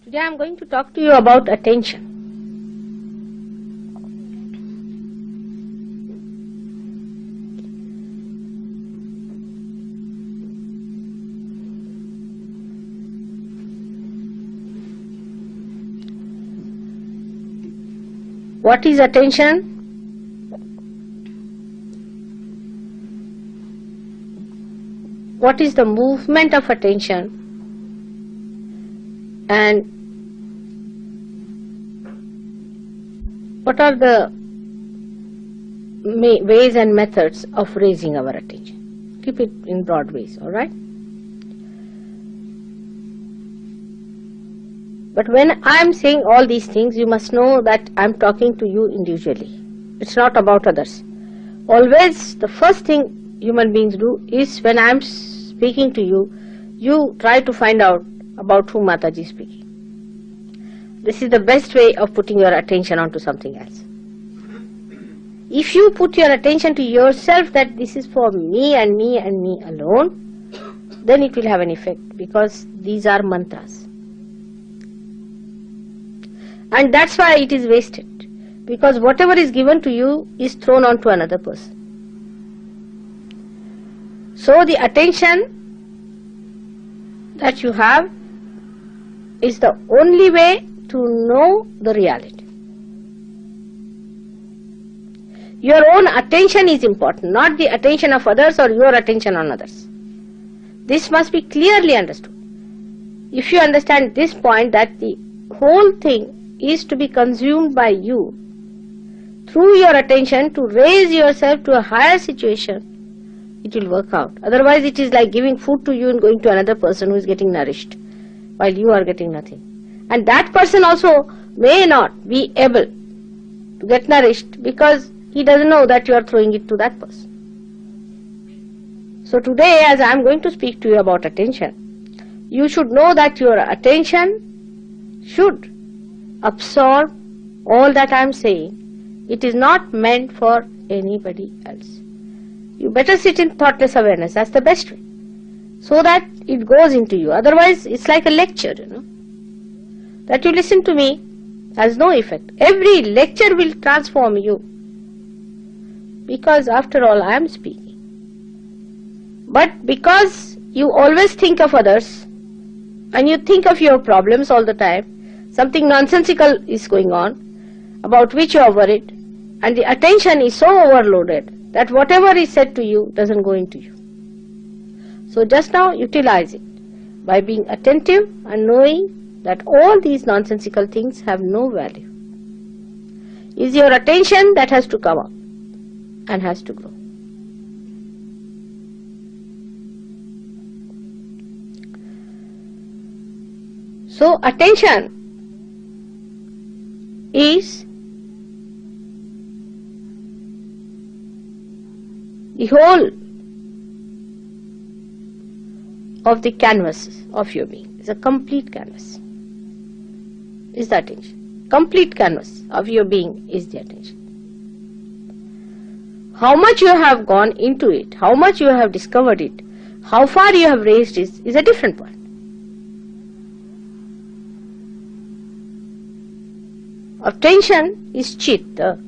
Today I am going to talk to you about attention. What is attention? What is the movement of attention? And what are the ways and methods of raising our attention? Keep it in broad ways, alright? But when I am saying all these things, you must know that I am talking to you individually. It's not about others. Always the first thing human beings do is when I am speaking to you, you try to find out about whom Mataji is speaking. This is the best way of putting your attention onto something else. If you put your attention to yourself that this is for me and me and me alone, then it will have an effect, because these are mantras. And that's why it is wasted, because whatever is given to you is thrown onto another person. So the attention that you have is the only way to know the reality. Your own attention is important, not the attention of others or your attention on others. This must be clearly understood. If you understand this point, that the whole thing is to be consumed by you through your attention to raise yourself to a higher situation, it will work out. Otherwise it is like giving food to you and going to another person who is getting nourished while you are getting nothing. And that person also may not be able to get nourished because he doesn't know that you are throwing it to that person. So today, as I am going to speak to you about attention, you should know that your attention should absorb all that I am saying. It is not meant for anybody else. You better sit in thoughtless awareness. That's the best way, so that it goes into you. Otherwise it's like a lecture, that you listen to me has no effect. Every lecture will transform you, because after all I am speaking. But because you always think of others and you think of your problems all the time, something nonsensical is going on about which you are worried, and the attention is so overloaded that whatever is said to you doesn't go into you. So just now utilize it by being attentive and knowing that all these nonsensical things have no value. It's your attention that has to come up and has to grow. So attention is the whole of the canvas of your being. It's a complete canvas. Is the attention. Complete canvas of your being is the attention. How much you have gone into it, how much you have discovered it, how far you have raised it is a different point. Attention is chitta,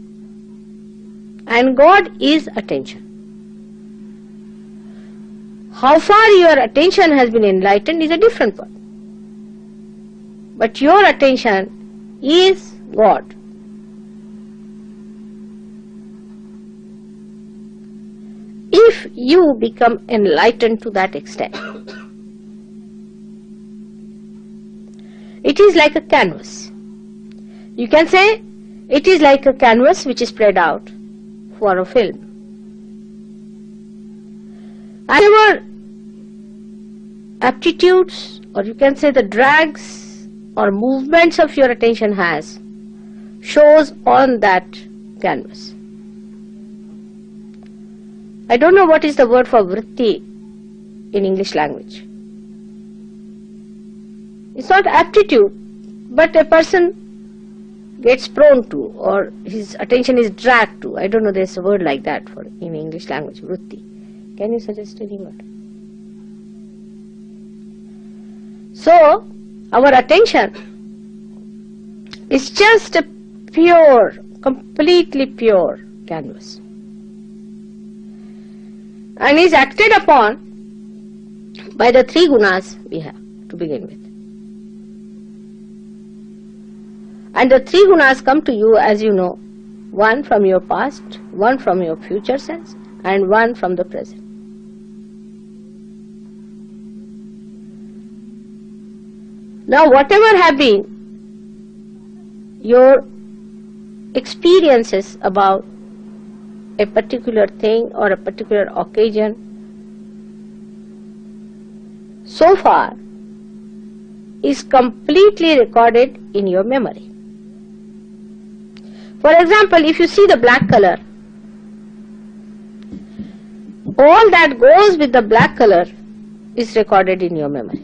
and God is attention. How far your attention has been enlightened is a different point. But your attention is God. If you become enlightened to that extent, it is like a canvas. You can say it is like a canvas which is spread out for a film. Whatever aptitudes, or you can say the drags or movements of your attention has, shows on that canvas. I don't know what is the word for vritti in English language. It's not aptitude, but a person gets prone to, or his attention is dragged to. I don't know, there's a word like that for in English language, vritti. Can you suggest any word? So, our attention is just a pure, completely pure canvas, and is acted upon by the three gunas we have to begin with. And the three gunas come to you, as you know, one from your past, one from your future sense, and one from the present. Now, whatever have been your experiences about a particular thing or a particular occasion, so far is completely recorded in your memory. For example, if you see the black color, all that goes with the black color is recorded in your memory.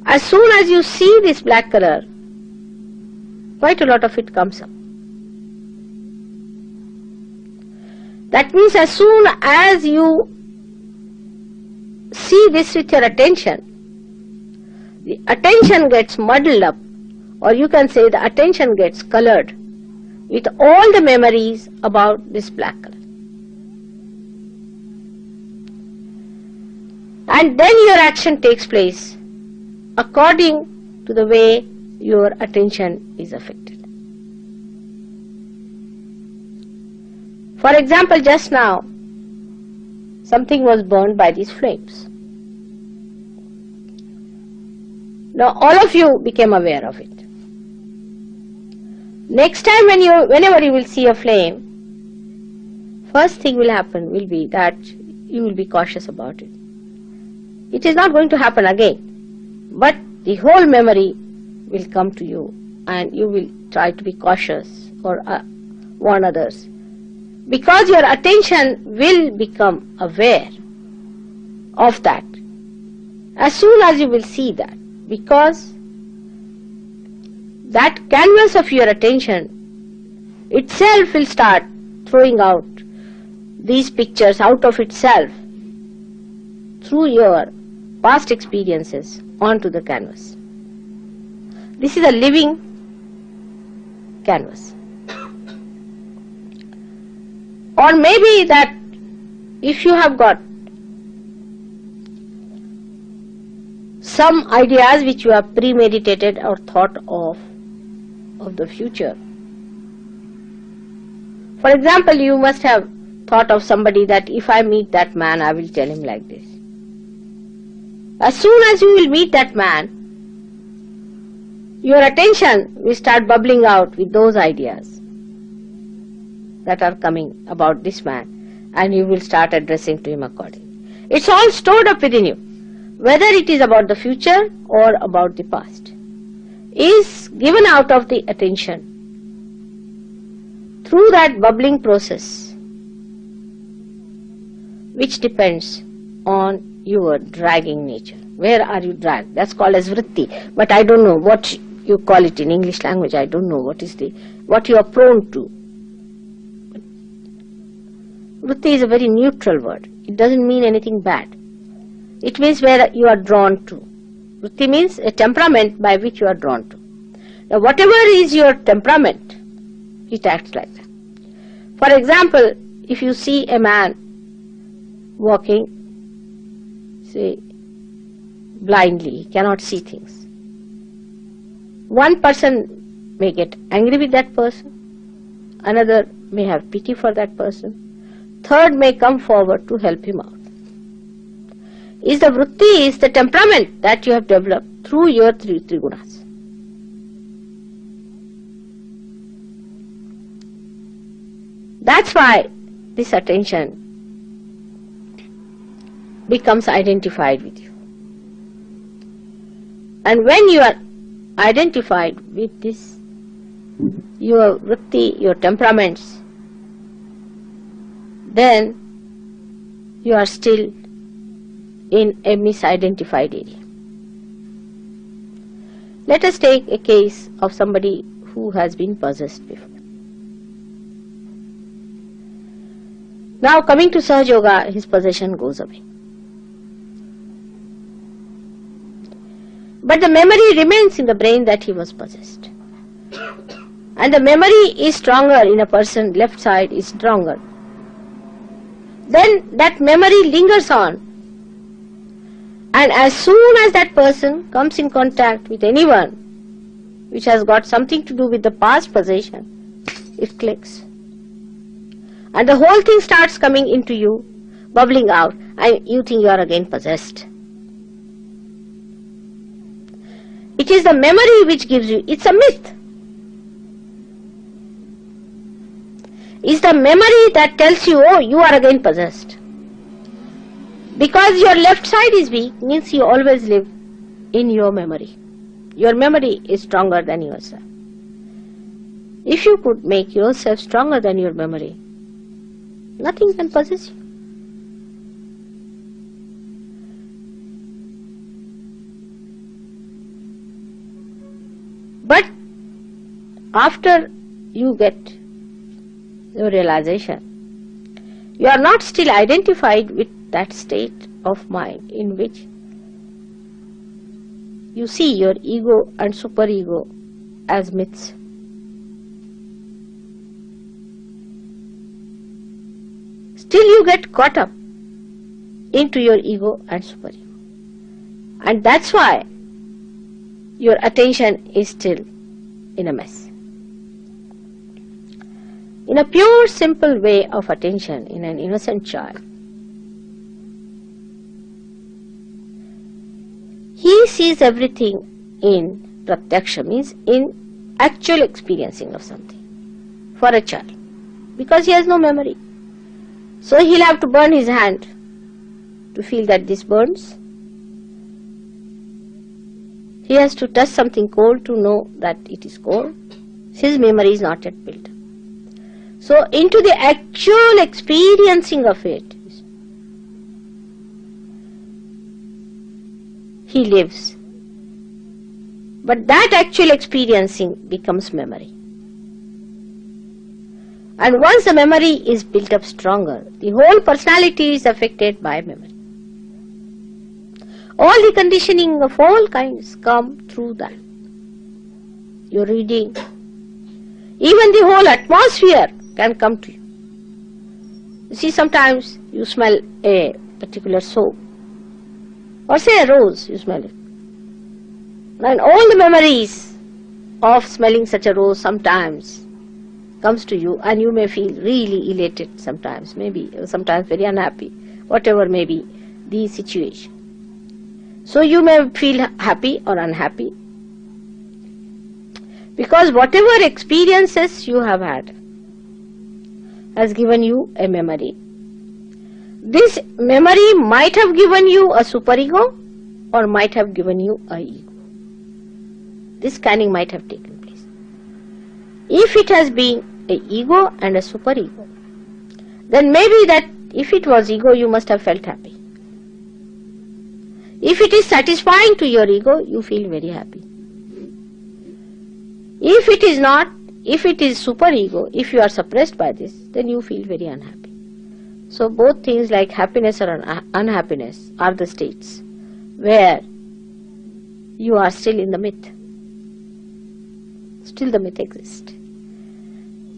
As soon as you see this black color, quite a lot of it comes up. That means as soon as you see this with your attention, the attention gets muddled up, or you can say the attention gets colored with all the memories about this black color. And then your action takes place according to the way your attention is affected. For example, just now, something was burned by these flames. Now all of you became aware of it. Next time whenever you will see a flame, first thing will happen will be that you will be cautious about it. It is not going to happen again, but the whole memory will come to you and you will try to be cautious or warn others, because your attention will become aware of that as soon as you will see that, because that canvas of your attention itself will start throwing out these pictures out of itself through your past experiences onto the canvas. This is a living canvas. Or maybe that if you have got some ideas which you have premeditated or thought of the future. For example, you must have thought of somebody that if I meet that man, I will tell him like this. As soon as you will meet that man, your attention will start bubbling out with those ideas that are coming about this man, and you will start addressing to him accordingly. It's all stored up within you, whether it is about the future or about the past, is given out of the attention through that bubbling process, which depends on your dragging nature. Where are you dragged? That's called as vritti, but I don't know what you call it in English language. I don't know what you are prone to. Vritti is a very neutral word. It doesn't mean anything bad. It means where you are drawn to. Vritti means a temperament by which you are drawn to. Now whatever is your temperament, it acts like that. For example, if you see a man walking, say, blindly, he cannot see things. One person may get angry with that person, another may have pity for that person, third may come forward to help him out. Is the vritti, is the temperament that you have developed through your three gunas. That's why this attention becomes identified with you. And when you are identified with this, your vritti, your temperaments, then you are still in a misidentified area. Let us take a case of somebody who has been possessed before. Now coming to Sahaja Yoga, his possession goes away. But the memory remains in the brain that he was possessed. And the memory is stronger in a person, left side is stronger. Then that memory lingers on. And as soon as that person comes in contact with anyone which has got something to do with the past possession, it clicks. And the whole thing starts coming into you, bubbling out, and you think you are again possessed. It is the memory which gives you, it's a myth. It's the memory that tells you, oh, you are again possessed. Because your left side is weak, means you always live in your memory. Your memory is stronger than yourself. If you could make yourself stronger than your memory, nothing can possess you. But after you get your realization, you are not still identified with that state of mind in which you see your ego and superego as myths. Still you get caught up into your ego and superego. And that's why your attention is still in a mess. In a pure, simple way of attention in an innocent child, he sees everything in pratyaksha, means in actual experiencing of something for a child, because he has no memory. So he'll have to burn his hand to feel that this burns. He has to touch something cold to know that it is cold. His memory is not yet built. So into the actual experiencing of it, he lives. But that actual experiencing becomes memory. And once the memory is built up stronger, the whole personality is affected by memory. All the conditioning of all kinds come through that. Your reading, even the whole atmosphere can come to you. You see, sometimes you smell a particular soap, or say a rose, you smell it. And all the memories of smelling such a rose sometimes comes to you, and you may feel really elated sometimes, maybe sometimes very unhappy, whatever may be the situation. So you may feel happy or unhappy, because whatever experiences you have had has given you a memory. This memory might have given you a superego or might have given you a ego. This scanning might have taken place. If it has been a ego and a superego, then maybe that if it was ego, you must have felt happy. If it is satisfying to your ego, you feel very happy. If it is not, if it is superego, if you are suppressed by this, then you feel very unhappy. So both things like happiness or unhappiness are the states where you are still in the myth. Still the myth exists.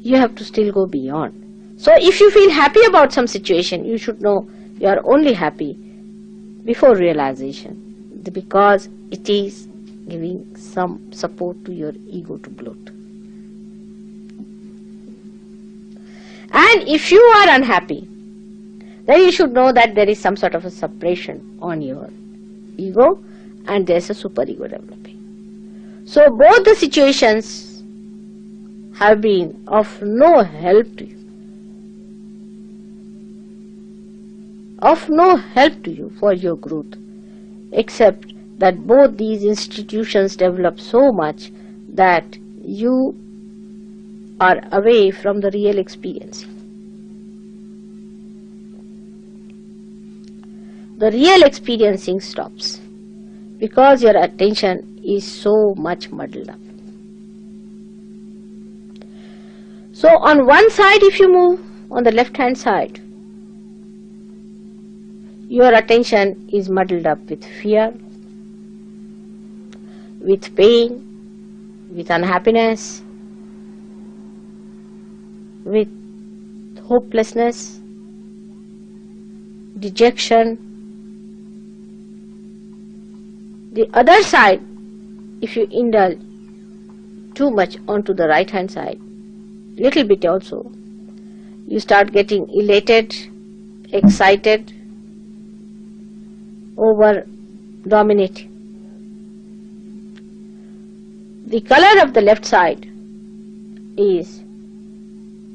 You have to still go beyond. So if you feel happy about some situation, you should know you are only happy before realization, because it is giving some support to your ego to bloat. And if you are unhappy, then you should know that there is some sort of a suppression on your ego and there is a superego developing. So both the situations have been of no help to you. Of no help to you for your growth, except that both these institutions develop so much that you are away from the real experience. The real experiencing stops because your attention is so much muddled up. So on one side, if you move on the left hand side, your attention is muddled up with fear, with pain, with unhappiness, with hopelessness, dejection. The other side, if you indulge too much onto the right hand side, little bit also, you start getting elated, excited, over dominating. The color of the left side is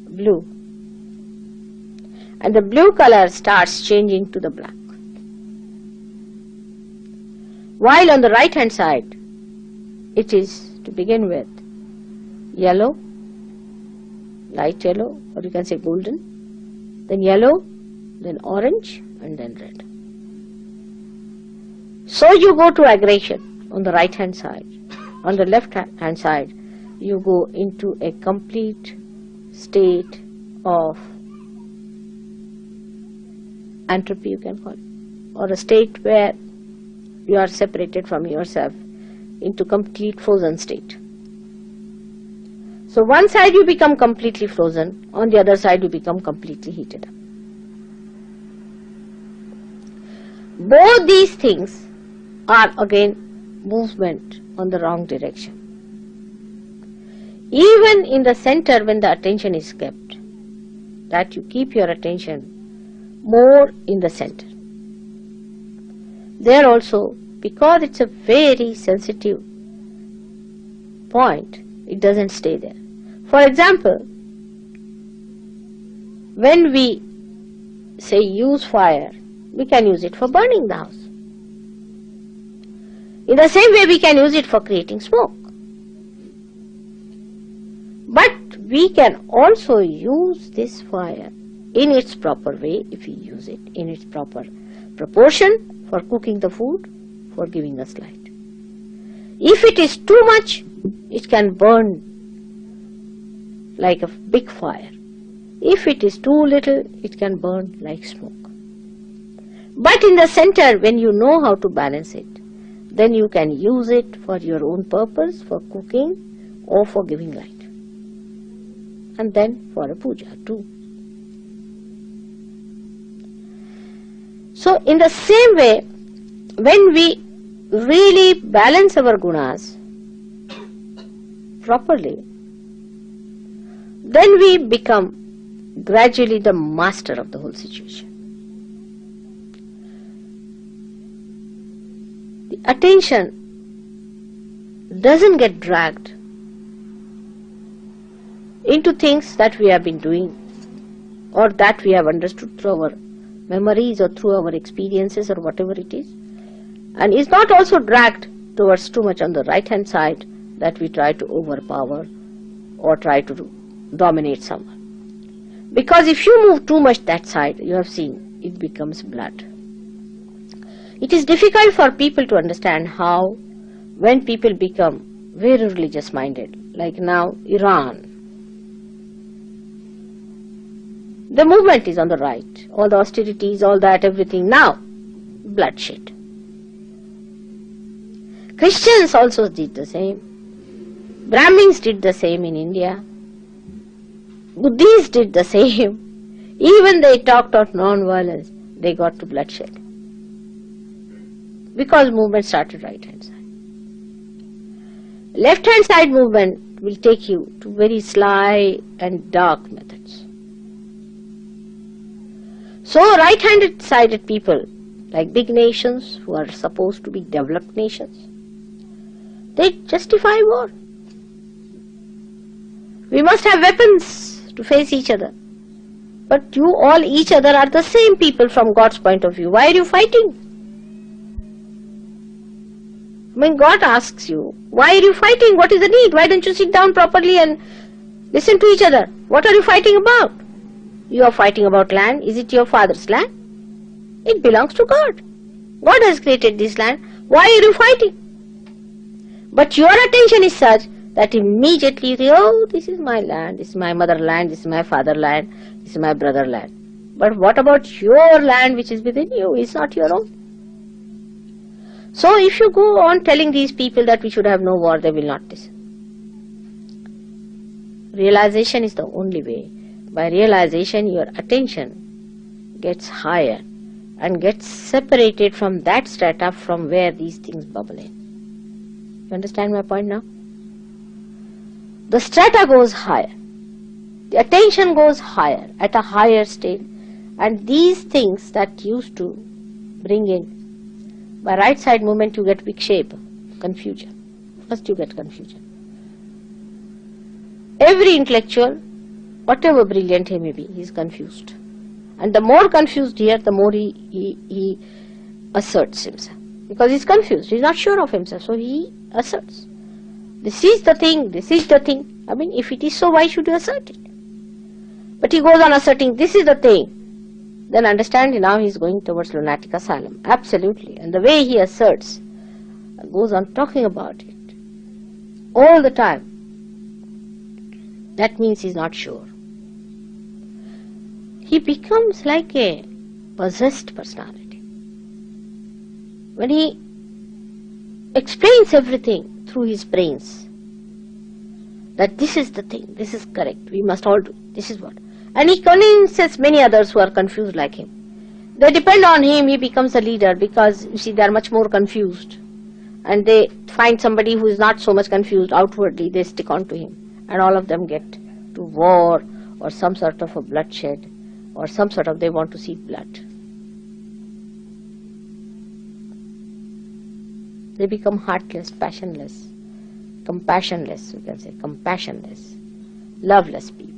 blue, and the blue color starts changing to the black, while on the right hand side it is, to begin with, yellow, light yellow, or you can say golden, then yellow, then orange, and then red. So you go to aggression on the right hand side. On the left hand side, you go into a complete state of entropy, you can call it, or a state where you are separated from yourself into complete frozen state. So one side you become completely frozen, on the other side you become completely heated up. Both these things are again movement on the wrong direction. Even in the center, when the attention is kept, that you keep your attention more in the center. There also, because it's a very sensitive point, it doesn't stay there. For example, when we say use fire, we can use it for burning the house. In the same way, we can use it for creating smoke. But we can also use this fire in its proper way, if we use it in its proper proportion, for cooking the food, for giving us light. If it is too much, it can burn like a big fire. If it is too little, it can burn like smoke. But in the center, when you know how to balance it, then you can use it for your own purpose, for cooking or for giving light. And then for a puja too. So in the same way, when we really balance our gunas properly, then we become gradually the master of the whole situation. The attention doesn't get dragged into things that we have been doing or that we have understood through our memories or through our experiences or whatever it is, and is not also dragged towards too much on the right hand side that we try to overpower or try to dominate someone. Because if you move too much that side, you have seen, it becomes blood. It is difficult for people to understand how, when people become very religious minded, like now Iran, the movement is on the right, all the austerities, all that, everything, now bloodshed. Christians also did the same. Brahmins did the same in India. Buddhists did the same. Even they talked of non-violence, they got to bloodshed. Because movement started right hand side. Left hand side movement will take you to very sly and dark methods. So right-handed sided people, like big nations who are supposed to be developed nations, they justify war. We must have weapons to face each other. But you all, each other, are the same people from God's point of view. Why are you fighting? When God asks you, why are you fighting? What is the need? Why don't you sit down properly and listen to each other? What are you fighting about? You are fighting about land. Is it your father's land? It belongs to God. God has created this land. Why are you fighting? But your attention is such that immediately you say, oh, this is my land, this is my motherland, this is my fatherland, this is my brotherland. But what about your land which is within you? It's not your own. So if you go on telling these people that we should have no war, they will not listen. Realization is the only way. By realization, your attention gets higher and gets separated from that strata from where these things bubble in. You understand my point now? The strata goes higher. The attention goes higher, at a higher state, and these things that used to bring in, by right side movement you get weak shape, confusion. First you get confusion. Every intellectual, whatever brilliant he may be, he is confused. And the more confused here, the more he asserts himself. Because he is confused, he is not sure of himself, so he asserts. This is the thing, this is the thing. I mean, if it is so, why should you assert it? But he goes on asserting, this is the thing. Then understand, now he is going towards lunatic asylum. Absolutely. And the way he asserts, goes on talking about it all the time, that means he is not sure. He becomes like a possessed personality. When he explains everything through his brains, that this is the thing, this is correct, we must all do, this is what. And he convinces many others who are confused like him. They depend on him, he becomes a leader, because you see they are much more confused. And they find somebody who is not so much confused outwardly, they stick on to him. And all of them get to war or some sort of a bloodshed or some sort of, they want to see blood. They become heartless, passionless, compassionless, you can say, compassionless, loveless people.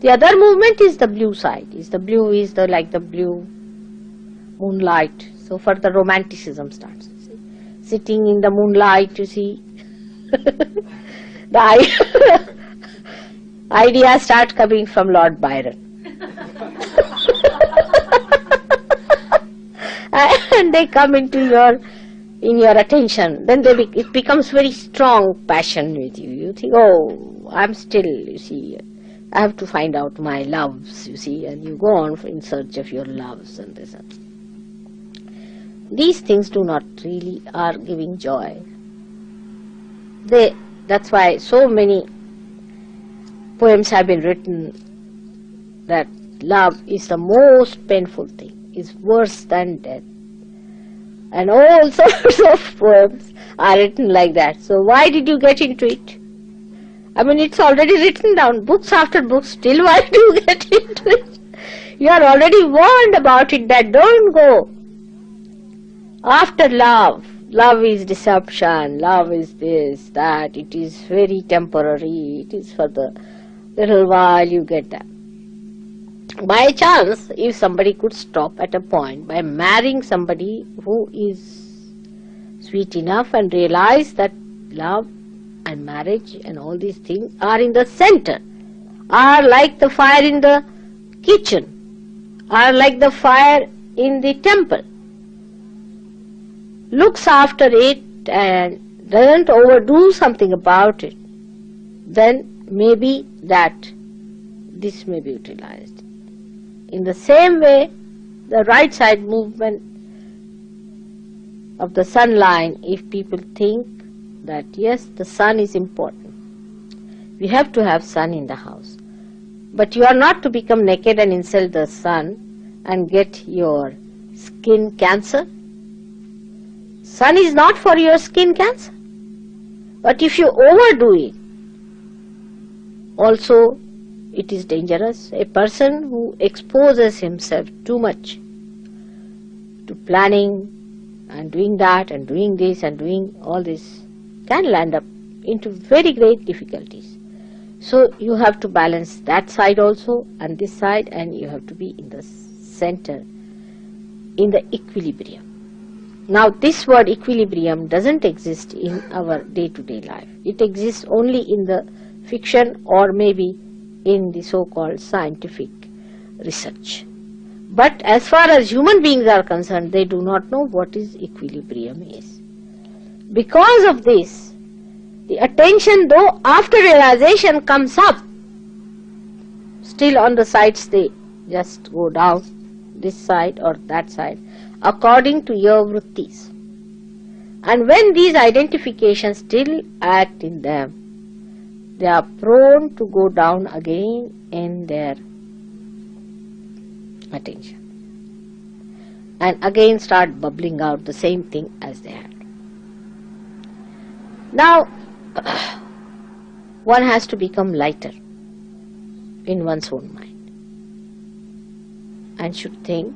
The other movement is the blue side. The blue is like the blue moonlight. So for the romanticism starts. Sitting in the moonlight, you see, the ideas start coming from Lord Byron. And they come into your attention. Then it becomes very strong passion with you. You think, oh, I'm still, you see, I have to find out my loves, you see, and you go on in search of your loves and this and that. These things do not really are giving joy. That's why so many poems have been written that love is the most painful thing, is worse than death. And all sorts of poems are written like that. So why did you get into it? I mean, it's already written down, books after books, still why do you get into it? You are already warned about it, that don't go after love. Love is deception, love is this, that, it is very temporary, it is for the little while you get that. By chance, if somebody could stop at a point by marrying somebody who is sweet enough and realize that love and marriage and all these things are in the center, are like the fire in the kitchen, are like the fire in the temple, looks after it and doesn't overdo something about it, then maybe that this may be utilized. In the same way, the right side movement of the sun line, if people think that yes, the sun is important, we have to have sun in the house, but you are not to become naked and insult the sun and get your skin cancer. Sun is not for your skin cancer, but if you overdo it, also it is dangerous. A person who exposes himself too much to planning and doing that and doing this and doing all this can land up into very great difficulties. So you have to balance that side also and this side, and you have to be in the center, in the equilibrium. Now this word equilibrium doesn't exist in our day-to-day life. It exists only in the fiction or maybe in the so-called scientific research. But as far as human beings are concerned, they do not know what is equilibrium is. Because of this, the attention, though after realization comes up, still on the sides they just go down, this side or that side. according to your vrittis. And when these identifications still act in them, they are prone to go down again in their attention and again start bubbling out the same thing as they had. Now, one has to become lighter in one's own mind and should think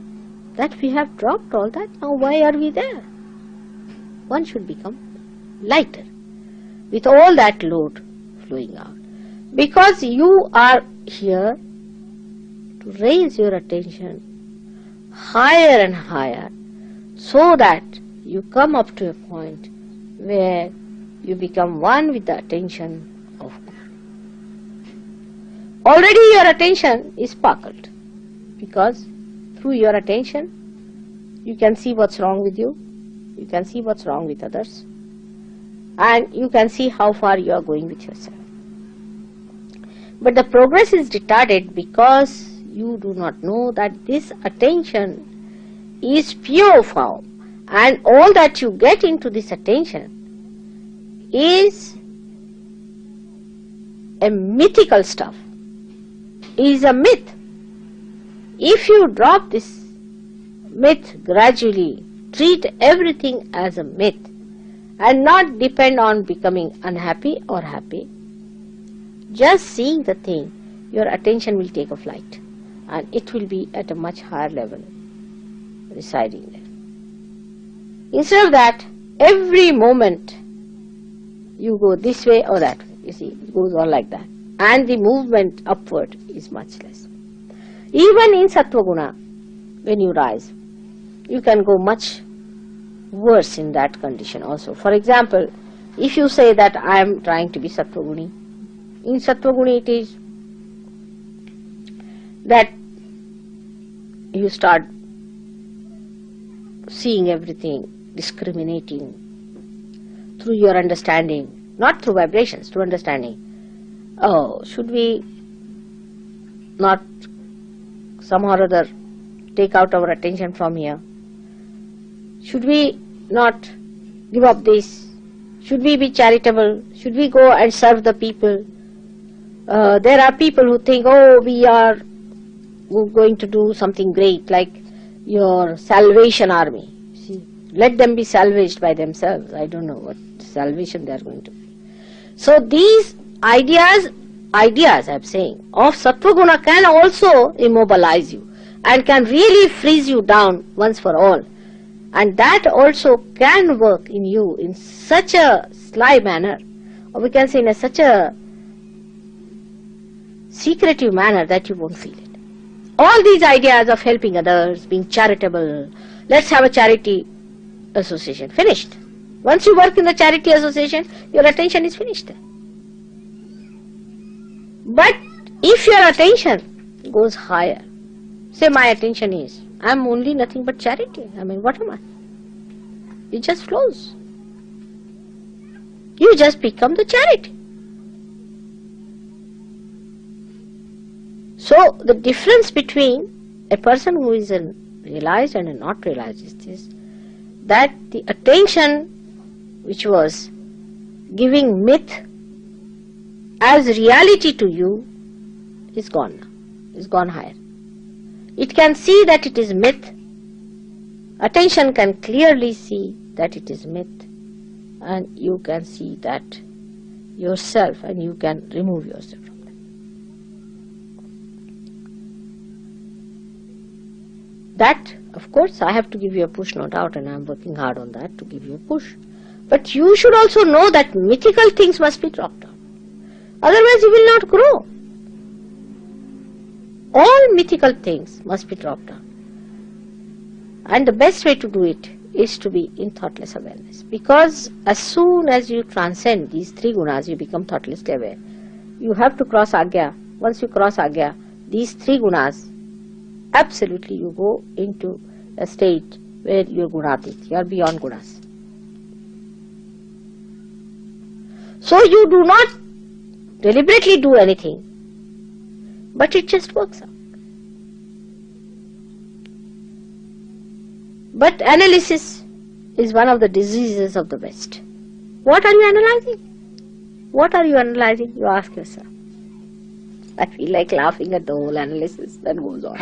that we have dropped all that, now why are we there? One should become lighter with all that load flowing out, because you are here to raise your attention higher and higher so that you come up to a point where you become one with the attention of God. Already your attention is sparkled, because through your attention you can see what's wrong with you, you can see what's wrong with others, and you can see how far you are going with yourself. But the progress is retarded because you do not know that this attention is pure form, and all that you get into this attention is a mythical stuff, is a myth. If you drop this myth gradually, treat everything as a myth and not depend on becoming unhappy or happy, just seeing the thing, your attention will take a flight and it will be at a much higher level residing there. Instead of that, every moment you go this way or that way, you see, it goes on like that, and the movement upward is much less. Even in Sattva Guna, when you rise, you can go much worse in that condition also. For example, if you say that I am trying to be Sattva Guni, in Sattva Guni it is that you start seeing everything, discriminating through your understanding, not through vibrations, through understanding. Oh, should we not somehow or other take out our attention from here? Should we not give up this? Should we be charitable? Should we go and serve the people? There are people who think, oh, we are going to do something great, like your Salvation Army. See, let them be salvaged by themselves. I don't know what salvation they are going to be. So these ideas I'm saying, of Sattva Guna can also immobilize you and can really freeze you down once for all. And that also can work in you in such a sly manner, or we can say in such a secretive manner that you won't feel it. All these ideas of helping others, being charitable, let's have a charity association, finished. Once you work in the charity association, your attention is finished there. But if your attention goes higher, say my attention is, I am only nothing but charity. I mean, what am I? It just flows. You just become the charity. So the difference between a person who is realized and a not realized is this, that the attention which was giving myth as reality to you is gone now, is gone higher. It can see that it is myth. Attention can clearly see that it is myth, and you can see that yourself, and you can remove yourself from that. That, of course, I have to give you a push, no doubt, and I am working hard on that to give you a push. But you should also know that mythical things must be dropped down. Otherwise you will not grow. All mythical things must be dropped down. And the best way to do it is to be in thoughtless awareness. Because as soon as you transcend these three gunas, you become thoughtlessly aware. You have to cross Agya. Once you cross Agya, these three gunas, absolutely you go into a state where you are gunatit, you are beyond gunas. So you do not deliberately do anything, but it just works out. But analysis is one of the diseases of the West. What are you analyzing? What are you analyzing? You ask yourself. I feel like laughing at the whole analysis that goes on.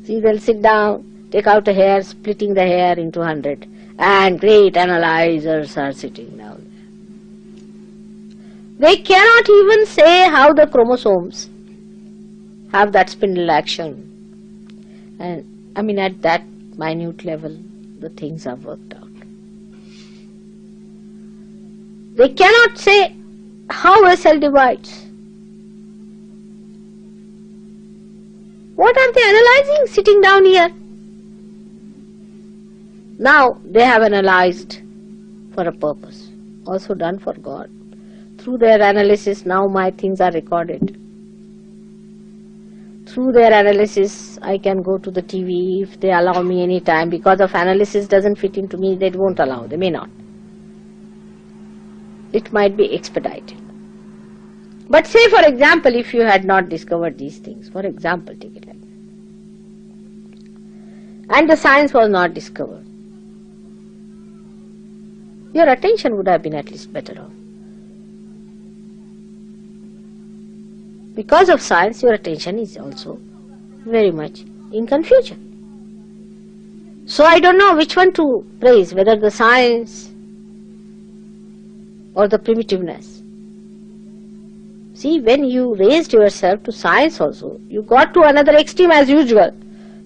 See, they'll sit down, take out a hair, splitting the hair into 100, and great analyzers are sitting down there. They cannot even say how the chromosomes have that spindle action. And I mean, at that minute level, the things are worked out. They cannot say how a cell divides. What are they analyzing sitting down here? Now they have analyzed for a purpose, also done for God. Through their analysis, now my things are recorded. Through their analysis, I can go to the TV if they allow me any time. Because of analysis doesn't fit into me, they won't allow, they may not. It might be expedited. But say, for example, if you had not discovered these things, for example, take it like that, and the science was not discovered, your attention would have been at least better off. Because of science, your attention is also very much in confusion. So I don't know which one to praise, whether the science or the primitiveness. See, when you raised yourself to science also, you got to another extreme as usual.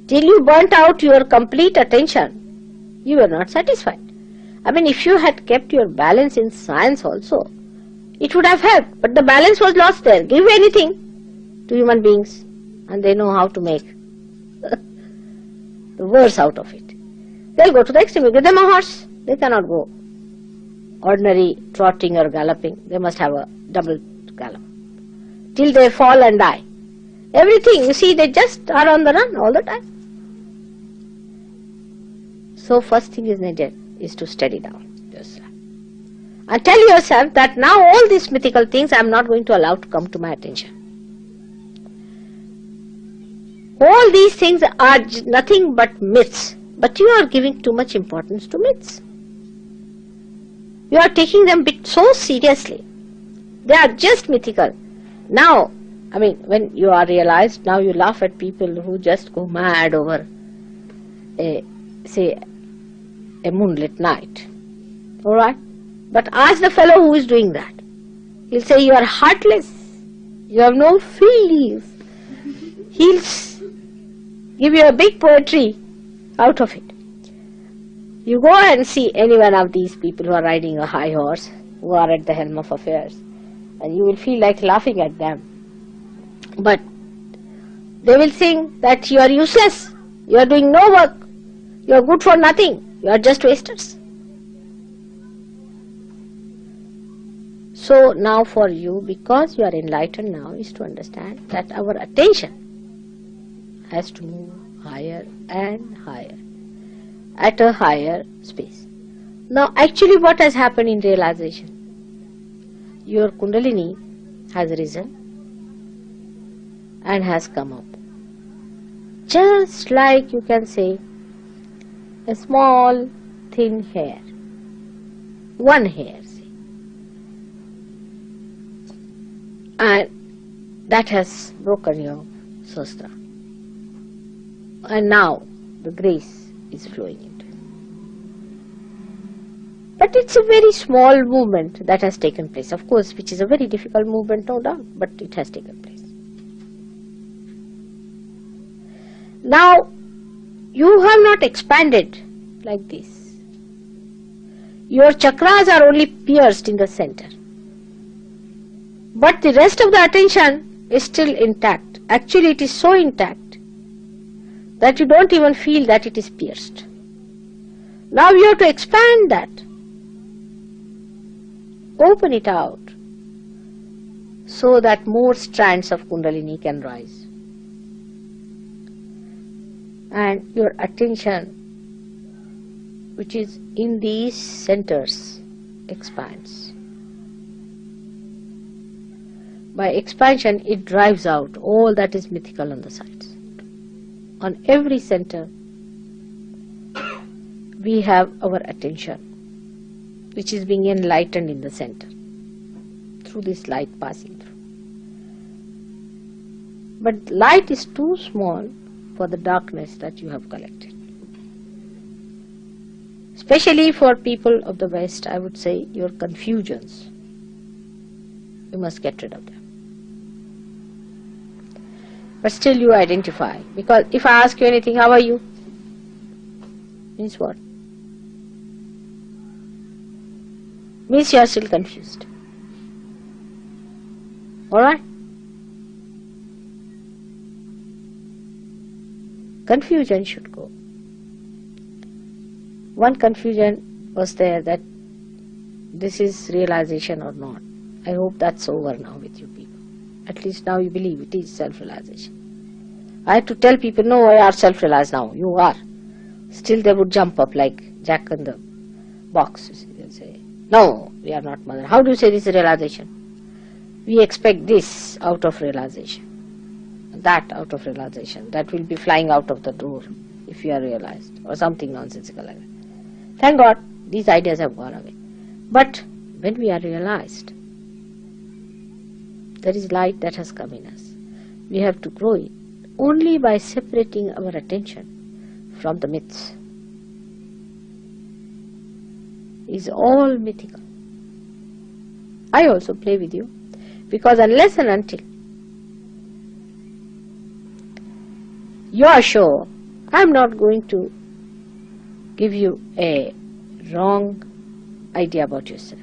Till you burnt out your complete attention, you were not satisfied. I mean, if you had kept your balance in science also, it would have helped, but the balance was lost there. Give anything to human beings and they know how to make the worse out of it. They'll go to the extreme. You give them a horse, they cannot go ordinary trotting or galloping. They must have a double gallop till they fall and die. Everything, you see, they just are on the run all the time. So first thing is needed is to steady down yourself and tell yourself that now all these mythical things I am not going to allow to come to my attention. All these things are nothing but myths, but you are giving too much importance to myths. You are taking them so seriously. They are just mythical. Now, I mean, when you are realized, now you laugh at people who just go mad over say, a moonlit night. Alright? But ask the fellow who is doing that. He'll say, you are heartless. You have no feelings. He'll give you a big poetry out of it. You go and see any one of these people who are riding a high horse, who are at the helm of affairs, and you will feel like laughing at them. But they will think that you are useless, you are doing no work, you are good for nothing, you are just wasters. So now for you, because you are enlightened now, is to understand that our attention has to move higher and higher, at a higher space. Now actually what has happened in realization? Your Kundalini has risen and has come up. Just like you can say a small thin hair, one hair, say, and that has broken your sastra. And now the grace is flowing into it. But it's a very small movement that has taken place, of course, which is a very difficult movement, no doubt, but it has taken place. Now, you have not expanded like this. Your chakras are only pierced in the center. But the rest of the attention is still intact. Actually, it is so intact that you don't even feel that it is pierced. Now you have to expand that. Open it out so that more strands of Kundalini can rise. And your attention, which is in these centers, expands. By expansion, it drives out all that is mythical on the sides. On every center, we have our attention, which is being enlightened in the center through this light passing through. But light is too small for the darkness that you have collected. Especially for people of the West, I would say your confusions, you must get rid of them. But still you identify, because if I ask you anything, how are you? Means what? Means you are still confused. Alright? Confusion should go. One confusion was there, that this is realization or not. I hope that's over now with you people. At least now you believe it is self-realization. I had to tell people, no, I are self-realized now. You are. Still they would jump up like Jack in the box. They'll say, no, we are not mother. How do you say this is realization? We expect this out of realization, that out of realization, that will be flying out of the door if you are realized, or something nonsensical like that. Thank God these ideas have gone away. But when we are realized, there is light that has come in us. We have to grow it only by separating our attention from the myths. It is all mythical. I also play with you, because unless and until you are sure, I am not going to give you a wrong idea about yourself.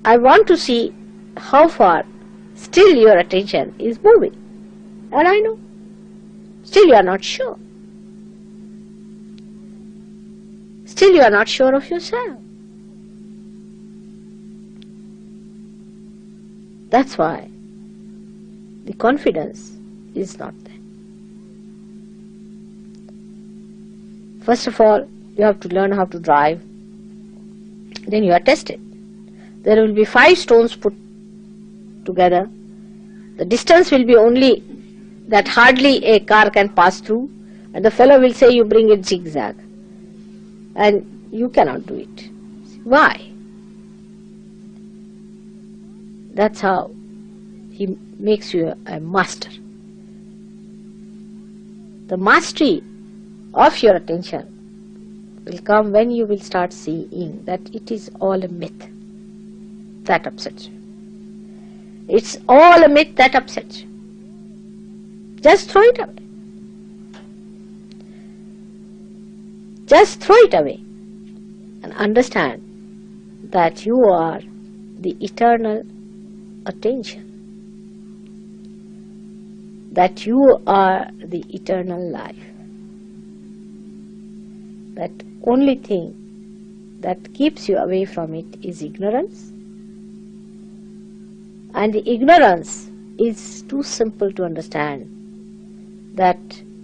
I want to see how far still your attention is moving. And I know, still you are not sure. Still you are not sure of yourself. That's why the confidence is not there. First of all, you have to learn how to drive. Then you are tested. There will be 5 stones put together. The distance will be only that hardly a car can pass through, and the fellow will say you bring it zigzag, and you cannot do it. Why? That's how he makes you a master. The mastery of your attention will come when you will start seeing that it is all a myth. That upsets you. It's all a myth that upsets you. Just throw it away. Just throw it away and understand that you are the eternal attention, that you are the eternal life. That only thing that keeps you away from it is ignorance, and the ignorance is too simple to understand, that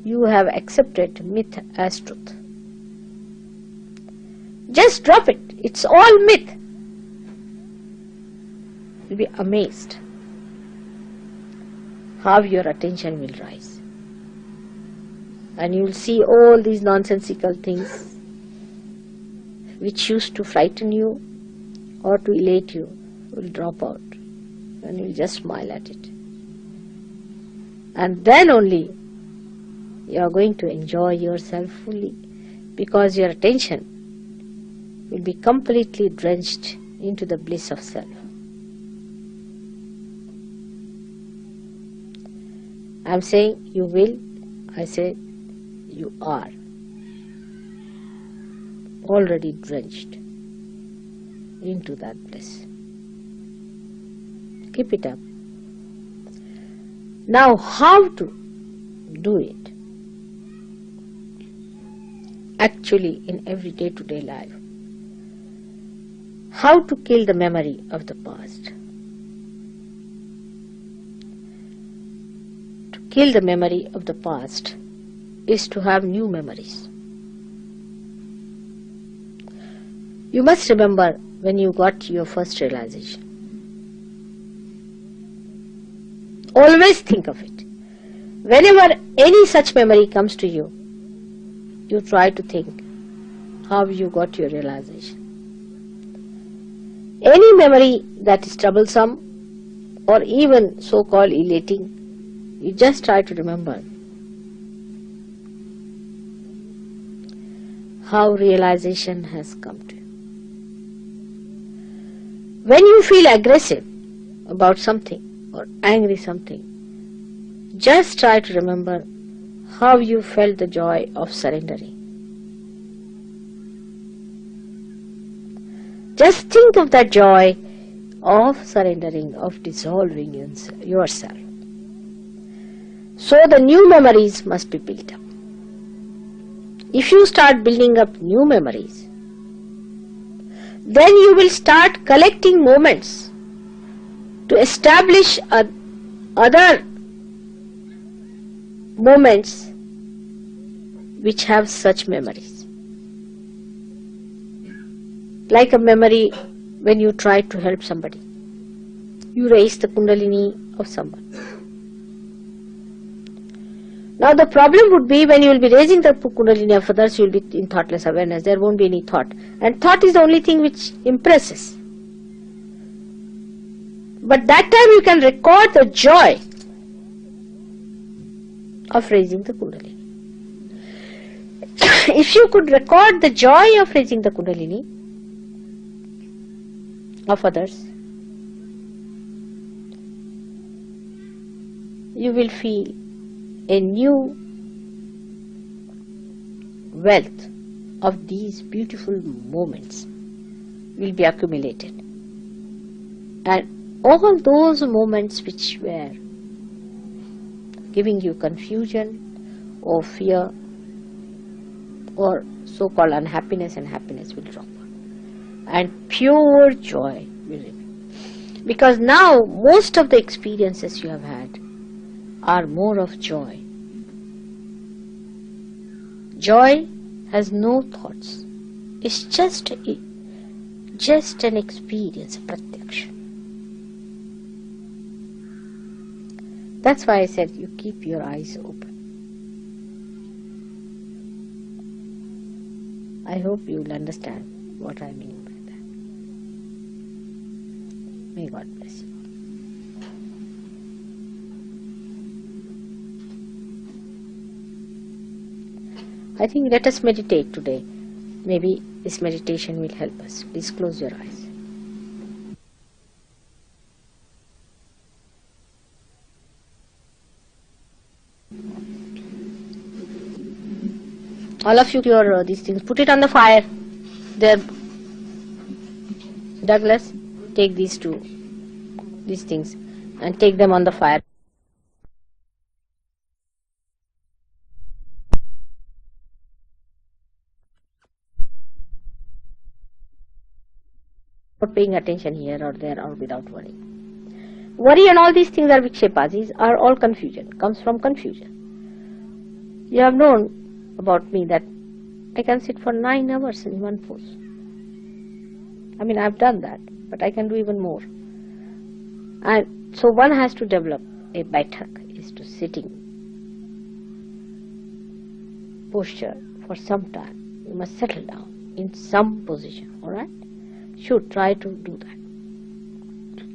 you have accepted myth as truth. Just drop it. It's all myth. You'll be amazed how your attention will rise. And you will see all these nonsensical things which used to frighten you or to elate you will drop out, and you will just smile at it. And then only you are going to enjoy yourself fully, because your attention will be completely drenched into the bliss of self. I am saying you will, I say you are already drenched into that bliss. Keep it up. Now, how to do it? Actually, in every day-to-day life. How to kill the memory of the past? To kill the memory of the past is to have new memories. You must remember when you got your first realization. Always think of it. Whenever any such memory comes to you, you try to think how you got your realization. Any memory that is troublesome or even so-called elating, you just try to remember how realization has come to you. When you feel aggressive about something or angry something, just try to remember how you felt the joy of surrendering. Just think of that joy of surrendering, of dissolving yourself. So the new memories must be built up. If you start building up new memories, then you will start collecting moments to establish other moments which have such memories. Like a memory when you try to help somebody. You raise the kundalini of someone. Now the problem would be when you will be raising the kundalini of others, you will be in thoughtless awareness. There won't be any thought. And thought is the only thing which impresses. But that time you can record the joy of raising the kundalini. If you could record the joy of raising the kundalini of others, you will feel a new wealth of these beautiful moments will be accumulated. And all those moments which were giving you confusion or fear or so-called unhappiness and happiness will drop. And pure joy will remain. Because now most of the experiences you have had are more of joy. Joy has no thoughts. It's just an experience, a pratyaksha. That's why I said you keep your eyes open. I hope you will understand what I mean by that. May God bless you. I think let us meditate today. Maybe this meditation will help us. Please close your eyes. All of you, your these things, put it on the fire. There, Douglas, take these things, and take them on the fire. Not paying attention here or there or without worry. Worry and all these things are vikshepas. These are all confusion. Comes from confusion. You have known about me that I can sit for 9 hours in one pose. I mean, I've done that, but I can do even more. And so one has to develop a baitak, is to sitting posture for some time. You must settle down in some position, alright? Should try to do that.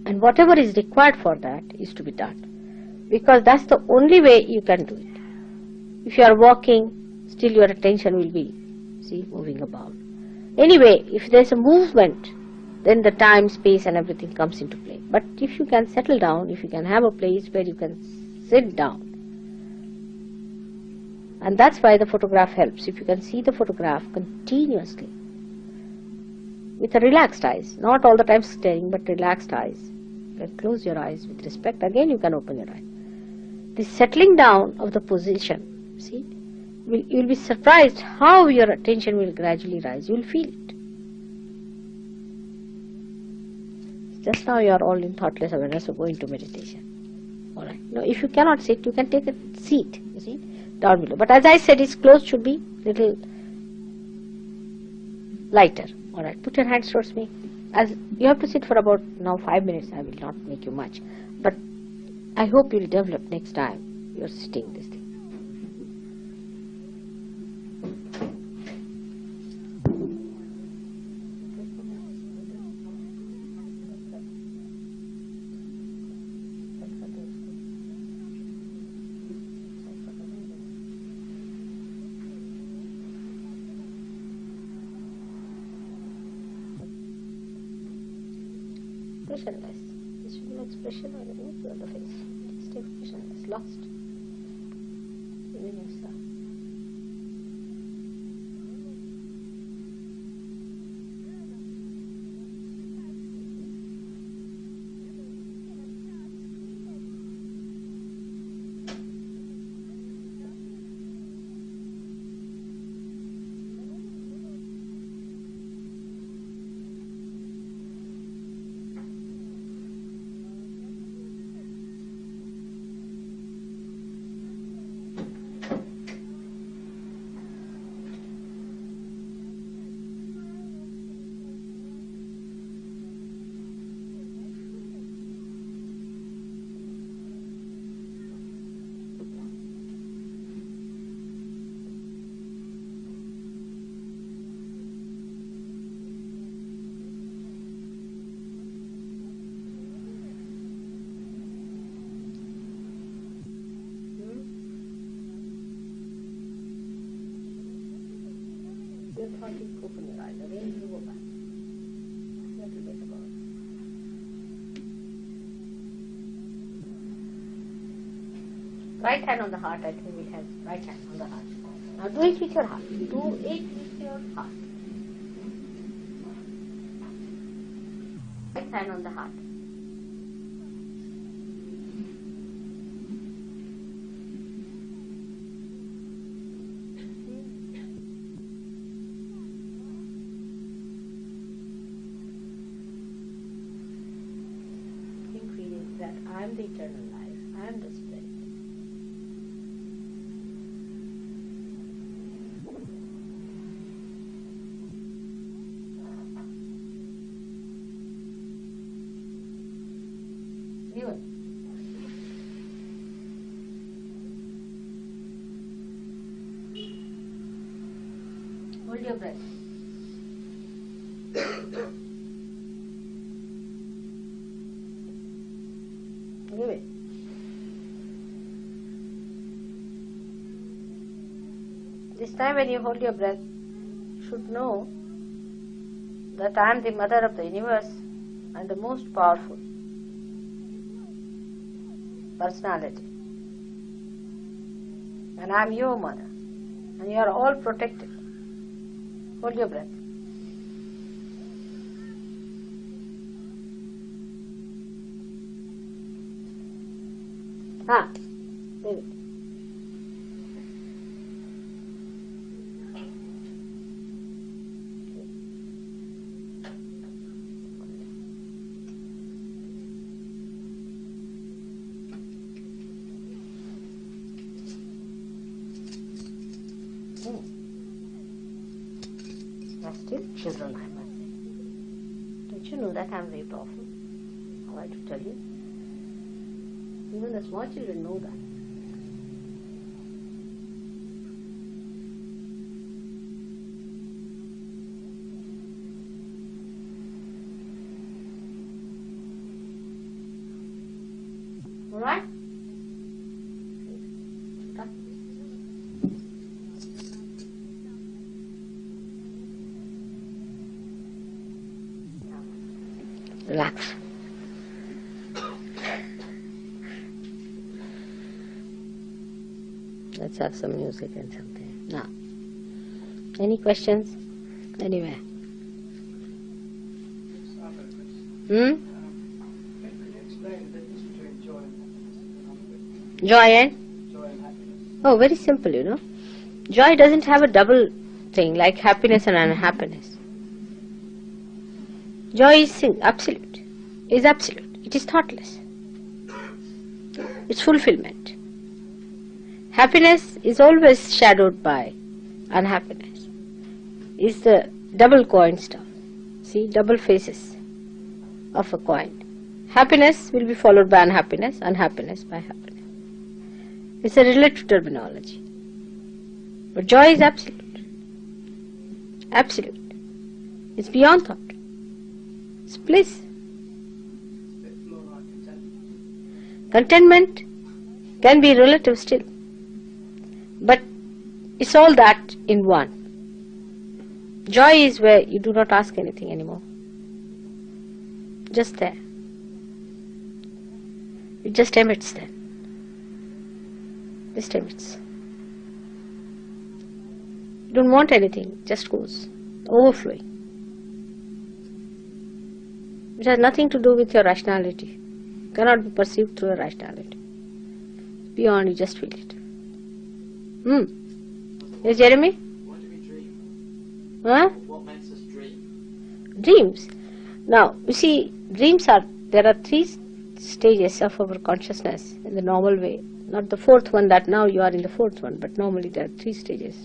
And whatever is required for that is to be done. Because that's the only way you can do it. If you are walking, still your attention will be, moving about. Anyway, if there's a movement, then the time, space and everything comes into play. But if you can settle down, if you can have a place where you can sit down, and that's why the photograph helps. If you can see the photograph continuously, with a relaxed eyes, not all the time staring, but relaxed eyes. You can close your eyes with respect. Again, you can open your eyes. This settling down of the position, you will be surprised how your attention will gradually rise. You will feel it. Just now you are all in thoughtless awareness, so go into meditation. Alright. Now, if you cannot sit, you can take a seat, down below. But as I said, its clothes should be little lighter. Alright, put your hands towards me. As you have to sit for about now 5 minutes, I will not make you much. But I hope you will develop next time you are sitting this thing. expressionless. There should be no expression or anything on the face. Just expressionless, lost. Even yourself. Your thought is open your eyes, again you go back. That will get about. Right hand on the heart, I think we have right hand on the heart. Now do it with your heart. Do it with your heart. Right hand on the heart. That I am the eternal life, I am the spirit. You. Hold your breath. Give it. This time when you hold your breath, you should know that I am the mother of the universe and the most powerful personality. And I am your mother. And you are all protected. Hold your breath. Leave it. Are still children, I must say. Don't you know that I am very powerful? How I to tell you? Even the small children know that. All right? Relax. Let's have some music and something. Now, any questions? Anywhere? Joy and? Oh, very simple, you know. Joy doesn't have a double thing like happiness and unhappiness. Joy is absolute. Is absolute. It is thoughtless. It's fulfillment. Happiness is always shadowed by unhappiness. It's the double coin stuff. See, double faces of a coin. Happiness will be followed by unhappiness, unhappiness by happiness. It's a relative terminology. But joy is absolute. Absolute. It's beyond thought. It's bliss. Contentment can be relative still. But it's all that in one. Joy is where you do not ask anything anymore. Just there. It just emits then. Just emits. You don't want anything, just goes, overflowing. It has nothing to do with your rationality. It cannot be perceived through your rationality. Beyond, you just feel it. Yes, Jeremy? Why do we dream? Huh? What makes us dream? Dreams. Now, you see, there are 3 stages of our consciousness in the normal way. Not the 4th one, that now you are in the 4th one, but normally there are 3 stages.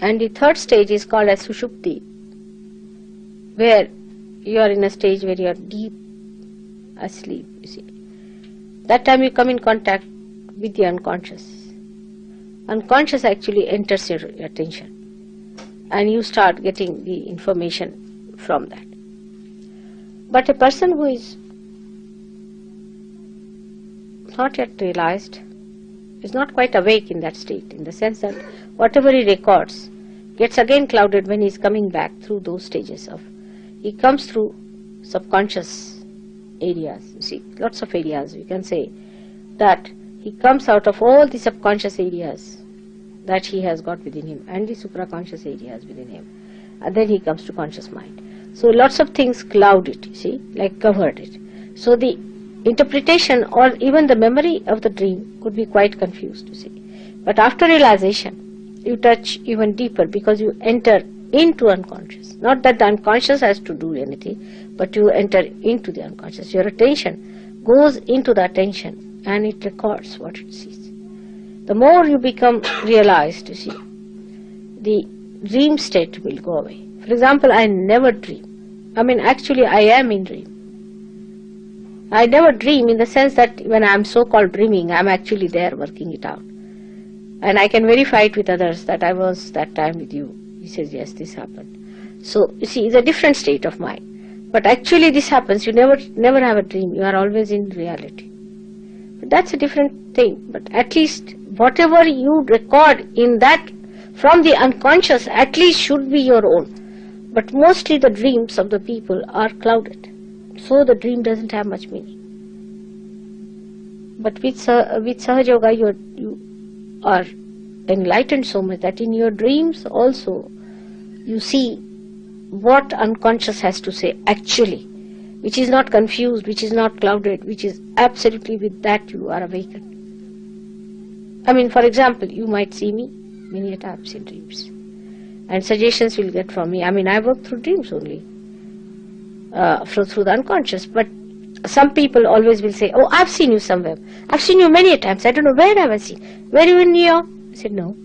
And the 3rd stage is called as Sushupti, where you are in a stage where you are deep asleep, you see. That time you come in contact with the unconscious. Unconscious actually enters your attention, and you start getting the information from that. But a person who is not yet realized is not quite awake in that state, in the sense that whatever he records gets again clouded when he is coming back through those stages of. He comes through subconscious areas, you see, lots of areas. You can say that he comes out of all the subconscious areas that he has got within him and the supraconscious areas within him, and then he comes to conscious mind. So lots of things cloud it, you see, like covered it. So the interpretation or even the memory of the dream could be quite confused, you see. But after realization, you touch even deeper, because you enter into unconscious. Not that the unconscious has to do anything, but you enter into the unconscious. Your attention goes into the attention and it records what it sees. The more you become realized, you see, the dream state will go away. For example, I never dream. I mean, actually I am in dream. I never dream in the sense that when I am so-called dreaming, I am actually there working it out. And I can verify it with others that I was that time with you. He says, yes, this happened. So, you see, it's a different state of mind. But actually this happens. You never have a dream. You are always in reality. But that's a different thing. But at least whatever you record in that from the unconscious at least should be your own. But mostly the dreams of the people are clouded. So the dream doesn't have much meaning. But with Sahaja Yoga you are enlightened so much that in your dreams also you see what unconscious has to say actually, which is not confused, which is not clouded, which is absolutely with that you are awakened. I mean, for example, you might see me many times in dreams, and suggestions will get from me. I mean, I work through dreams only, through the unconscious. But some people always will say, oh, I've seen you somewhere. I've seen you many times. I don't know where have I seen. Were you in New York? I said, no.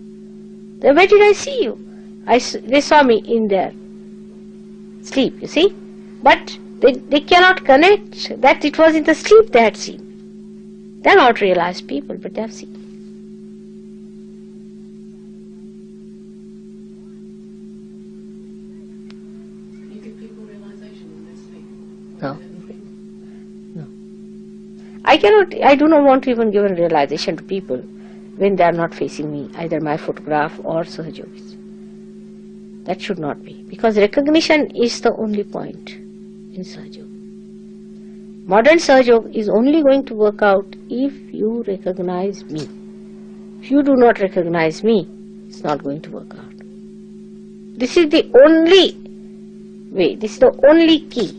Then where did I see you? They saw me in their sleep, you see. But they cannot connect that it was in the sleep they had seen. They are not realized people, but they have seen. Can you give people realization in their sleep? No. No. I do not want to even give a realization to people when they are not facing me, either my photograph or Sahajogis. That should not be, because recognition is the only point in Sahajog. Modern Sahajog is only going to work out if you recognize me. If you do not recognize me, it's not going to work out. This is the only way, this is the only key,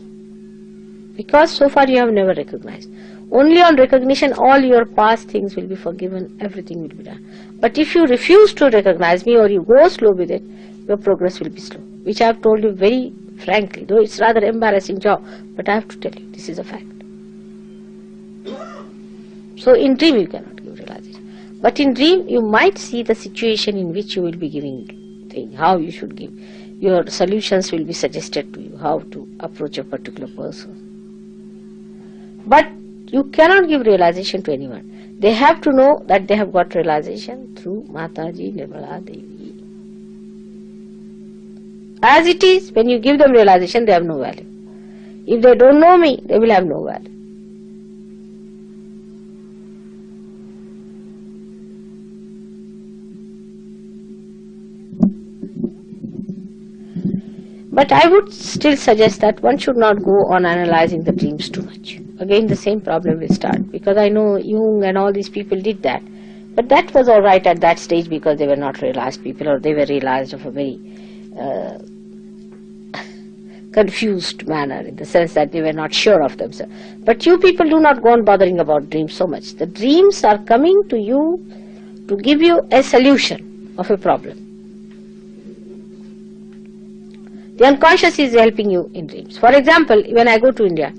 because so far you have never recognized. Only on recognition all your past things will be forgiven, everything will be done. But if you refuse to recognize me or you go slow with it, your progress will be slow, which I have told you very frankly, though it's rather embarrassing job, but I have to tell you, this is a fact. So in dream you cannot give realization. But in dream you might see the situation in which you will be giving thing, how you should give. Your solutions will be suggested to you, how to approach a particular person. But you cannot give realization to anyone. They have to know that they have got realization through Mataji Nirmala Devi. As it is, when you give them realization, they have no value. If they don't know me, they will have no value. But I would still suggest that one should not go on analyzing the dreams too much. Again, the same problem will start, because I know Jung and all these people did that. But that was all right at that stage because they were not realized people, or they were realized of a very confused manner, in the sense that they were not sure of themselves. But you people do not go on bothering about dreams so much. The dreams are coming to you to give you a solution of a problem. The unconscious is helping you in dreams. For example, when I go to India,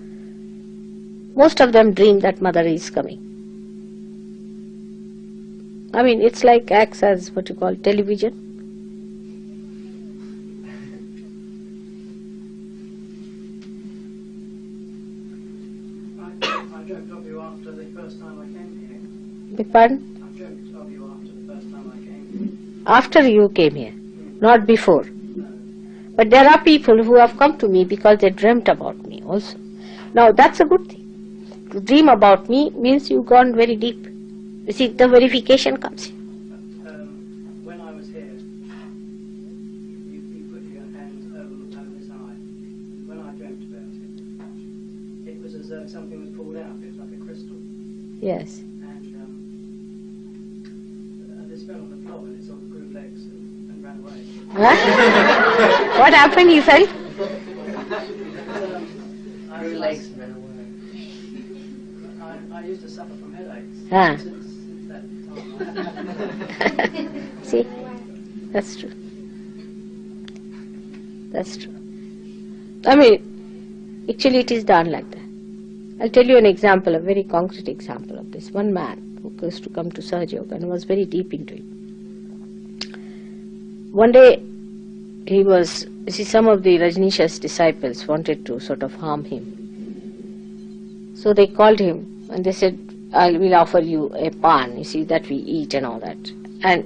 most of them dream that mother is coming. I mean, it's like acts as what you call television. I dreamt of you after the first time I came here. Beg pardon? I dreamt of you after the first time I came After you came here, not before. here. No. But there are people who have come to me because they dreamt about me also. Now that's a good thing. To dream about me means you've gone very deep. You see, the verification comes in. When I was here, you put your hand over this eye. When I dreamt about it, it was as though something was pulled out. It was like a crystal. Yes. And this fell on the floor and it sort of grew legs and ran away. Huh? What happened, you felt? Grew legs and ran away. I used to suffer from headaches. Ah. Since that time. See, that's true. That's true. I mean, actually it is done like that. I'll tell you an example, a very concrete example of this. One man who used to come to Sahaja Yoga and was very deep into it. One day, he was, you see, some of the Rajneesh's disciples wanted to sort of harm him. So they called him and they said, I will offer you a pan, you see, that we eat and all that. And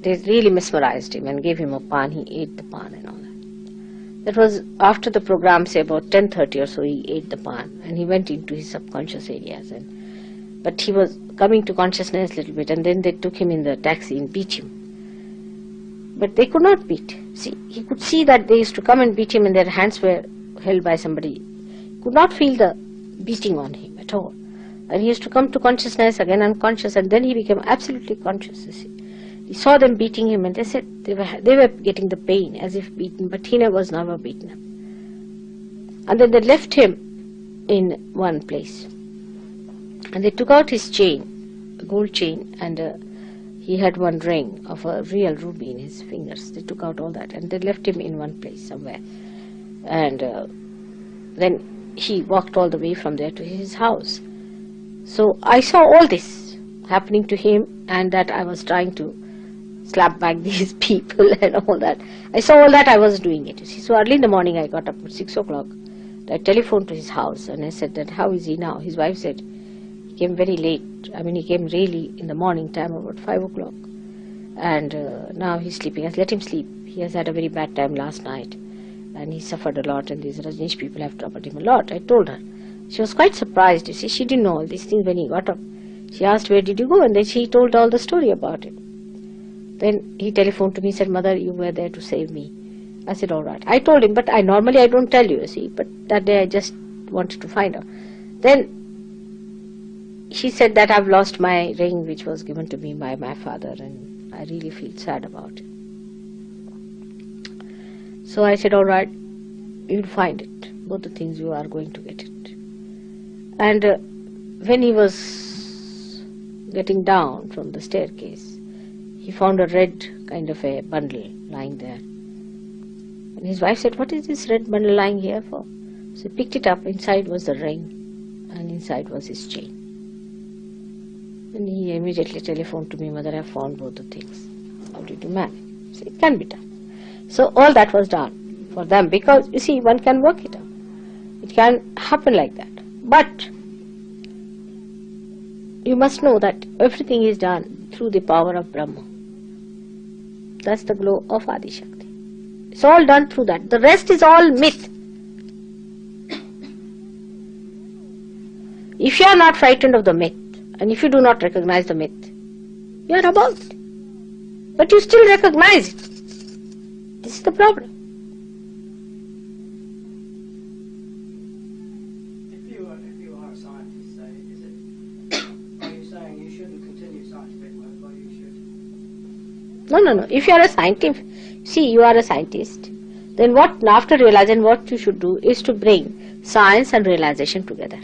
they really mesmerized him and gave him a pan. He ate the pan and all that. That was after the program, say about 10:30 or so, he ate the pan and he went into his subconscious areas. But he was coming to consciousness a little bit, and then they took him in the taxi and beat him. But they could not beat. See, he could see that they used to come and beat him and their hands were held by somebody. He could not feel the beating on him at all. And he used to come to consciousness, again unconscious, and then he became absolutely conscious, you see. He saw them beating him and they said they were getting the pain as if beaten, but he was never beaten up. And then they left him in one place. And they took out his chain, a gold chain, and he had one ring of a real ruby in his fingers. They took out all that and they left him in one place somewhere. And then he walked all the way from there to his house. So I saw all this happening to him, and that I was trying to slap back these people and all that. I saw all that, I was doing it. You see. So early in the morning I got up at 6 o'clock. I telephoned to his house and I said that, how is he now? His wife said, he came very late. I mean, he came really in the morning time, about 5 o'clock. And now he's sleeping. I said, let him sleep. He has had a very bad time last night. And he suffered a lot, and these Rajneesh people have troubled him a lot. I told her. She was quite surprised, you see. She didn't know all these things when he got up. She asked, where did you go? And then she told all the story about it. Then he telephoned to me, said, Mother, you were there to save me. I said, all right. I told him, but normally I don't tell you see. But that day I just wanted to find out. Then she said that I've lost my ring, which was given to me by my father, and I really feel sad about it. So I said, all right, you'll find it. Both the things, you are going to get it. And when he was getting down from the staircase, he found a red kind of a bundle lying there. And his wife said, what is this red bundle lying here for? So he picked it up. Inside was the ring, and inside was his chain. And he immediately telephoned to me, Mother, I found both the things. How did you manage? So it can be done. So all that was done for them, because you see, one can work it out. It can happen like that. But you must know that everything is done through the power of Brahma. That's the glow of Adi Shakti. It's all done through that. The rest is all myth. If you are not frightened of the myth, and if you do not recognize the myth, you are about. But you still recognize it. This is the problem. No. If you are a scientist, see, you are a scientist, then what, after realizing, what you should do is to bring science and realization together.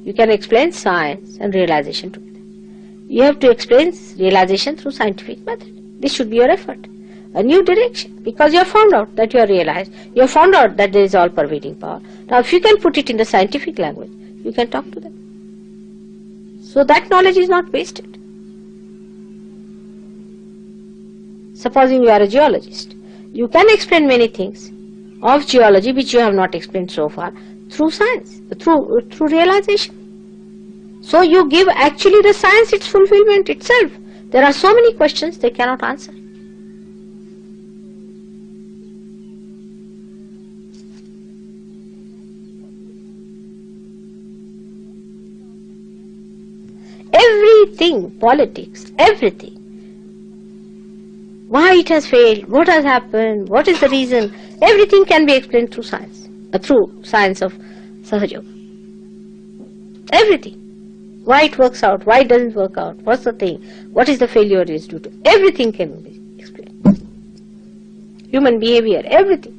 You can explain science and realization together. You have to explain realization through scientific method. This should be your effort. A new direction, because you have found out that you are realized, you have found out that there is all pervading power. Now if you can put it in the scientific language, you can talk to them. So that knowledge is not wasted. Supposing you are a geologist, you can explain many things of geology which you have not explained so far through science, through realization. So you give actually the science its fulfillment itself. There are so many questions they cannot answer. Everything, politics, everything. Why it has failed, what has happened, what is the reason, everything can be explained through science of Sahaja. Everything. Why it works out, why it doesn't work out, what's the thing, what is the failure is due to. Everything can be explained. Human behavior, everything.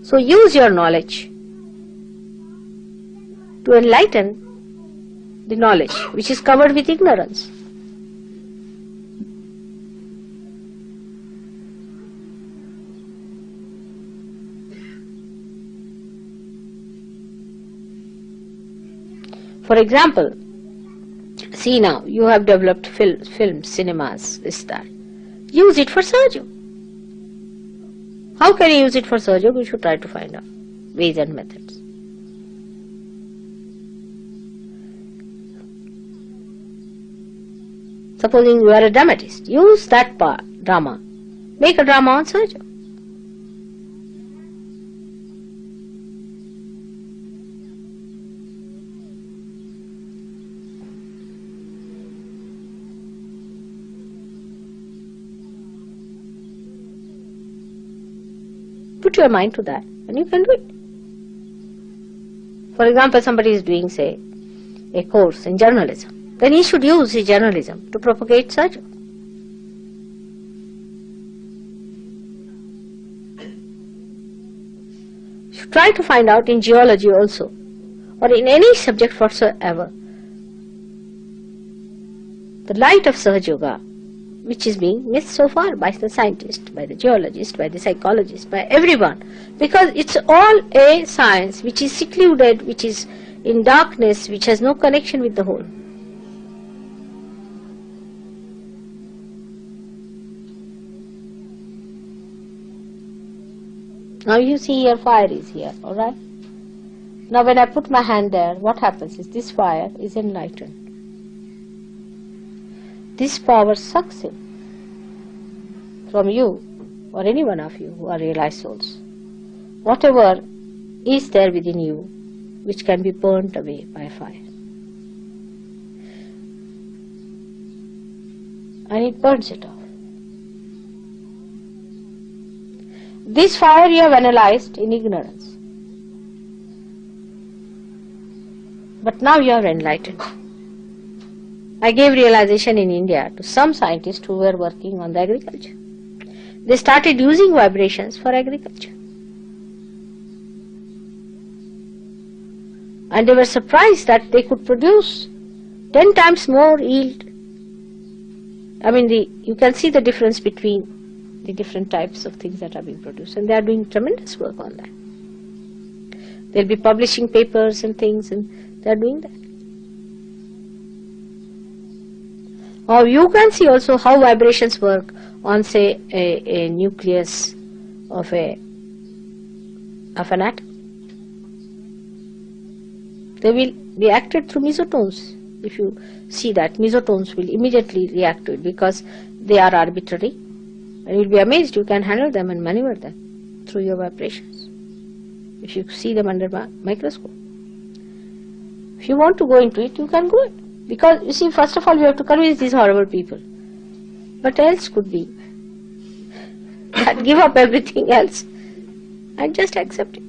So use your knowledge to enlighten the knowledge which is covered with ignorance. For example, see now, you have developed films, cinemas, this, that. Use it for Sahaja. How can you use it for Sahaja? We should try to find out ways and methods. Supposing you are a dramatist, use that drama. Make a drama on Sahaja. Put your mind to that and you can do it. For example, somebody is doing, say, a course in journalism. Then he should use his journalism to propagate Sahaja. You should try to find out in geology also, or in any subject whatsoever, the light of Sahaja Yoga, which is being missed so far by the scientist, by the geologist, by the psychologist, by everyone, because it's all a science which is secluded, which is in darkness, which has no connection with the whole. Now you see here, fire is here, alright? Now when I put my hand there, what happens is this fire is enlightened. This power sucks in from you or any one of you who are realized souls. Whatever is there within you which can be burnt away by fire. And it burns it off. This fire you have analyzed in ignorance. But now you are enlightened. I gave realization in India to some scientists who were working on the agriculture. They started using vibrations for agriculture. And they were surprised that they could produce 10 times more yield. I mean, you can see the difference between the different types of things that are being produced, and they are doing tremendous work on that. They'll be publishing papers and things, and they are doing that. Or you can see also how vibrations work on, say, a nucleus of an atom. They will be acted through mesotones. If you see that, mesotones will immediately react to it because they are arbitrary. And you will be amazed you can handle them and maneuver them through your vibrations if you see them under microscope. If you want to go into it, you can go in. Because, you see, first of all, you have to convince these horrible people. What else could be? That give up everything else and just accept it.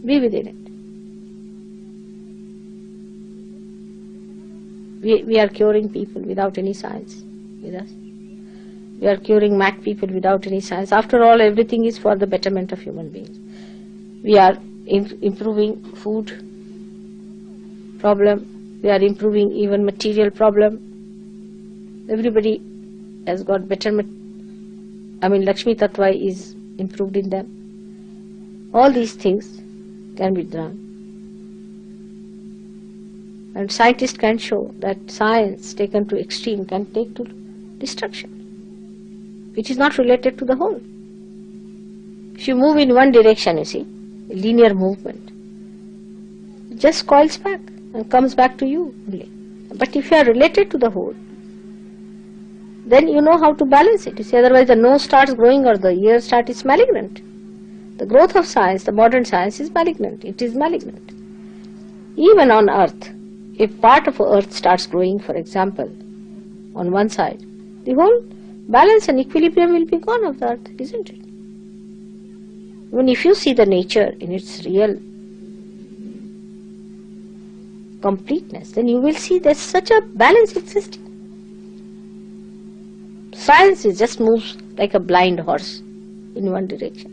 Be within it. We are curing people without any science with us. We are curing mad people without any science. After all, everything is for the betterment of human beings. We are improving food problem. We are improving even material problem. Everybody has got better. Lakshmi Tattva is improved in them. All these things can be done. And scientists can show that science taken to extreme can take to destruction, which is not related to the whole. If you move in one direction, you see, a linear movement, it just coils back and comes back to you only. But if you are related to the whole, then you know how to balance it. You see, otherwise the nose starts growing or the ear starts malignant. The growth of science, the modern science, is malignant. It is malignant. Even on earth, if part of earth starts growing, for example, on one side, the whole balance and equilibrium will be gone of the earth, isn't it? Even if you see the nature in its real completeness, then you will see there's such a balance existing. Science just moves like a blind horse in one direction.